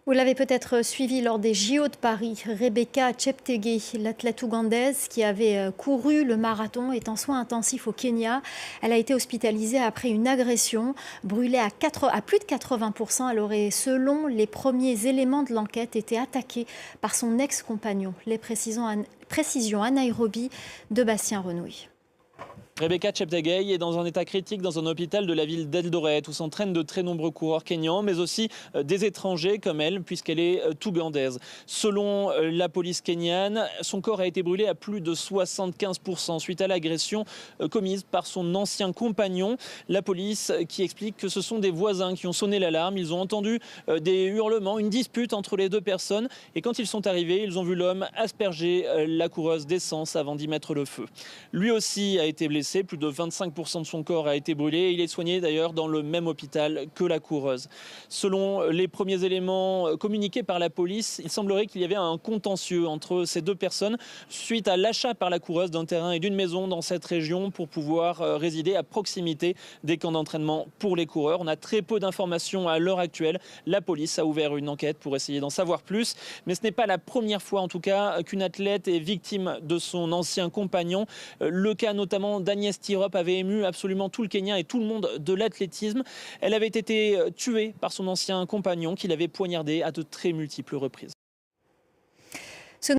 Vous l'avez peut-être suivi lors des JO de Paris. Rebecca Cheptegei, l'athlète ougandaise qui avait couru le marathon, est en soins intensifs au Kenya. Elle a été hospitalisée après une agression, brûlée à plus de 80%. Elle aurait, selon les premiers éléments de l'enquête, été attaquée par son ex-compagnon. Les précisions à Nairobi de Bastien Renouille. Rebecca Cheptegei est dans un état critique dans un hôpital de la ville d'Eldoret où s'entraînent de très nombreux coureurs kenyans, mais aussi des étrangers comme elle, puisqu'elle est ougandaise. Selon la police kenyane, son corps a été brûlé à plus de 75% suite à l'agression commise par son ancien compagnon. La police qui explique que ce sont des voisins qui ont sonné l'alarme. Ils ont entendu des hurlements, une dispute entre les deux personnes. Et quand ils sont arrivés, ils ont vu l'homme asperger la coureuse d'essence avant d'y mettre le feu. Lui aussi a été blessé. Plus de 25% de son corps a été brûlé. Il est soigné d'ailleurs dans le même hôpital que la coureuse. Selon les premiers éléments communiqués par la police, il semblerait qu'il y avait un contentieux entre ces deux personnes suite à l'achat par la coureuse d'un terrain et d'une maison dans cette région pour pouvoir résider à proximité des camps d'entraînement pour les coureurs. On a très peu d'informations à l'heure actuelle. La police a ouvert une enquête pour essayer d'en savoir plus. Mais ce n'est pas la première fois en tout cas qu'une athlète est victime de son ancien compagnon. Le cas notamment Agnès Tirop avait ému absolument tout le Kenya et tout le monde de l'athlétisme. Elle avait été tuée par son ancien compagnon qui l'avait poignardée à de très multiples reprises.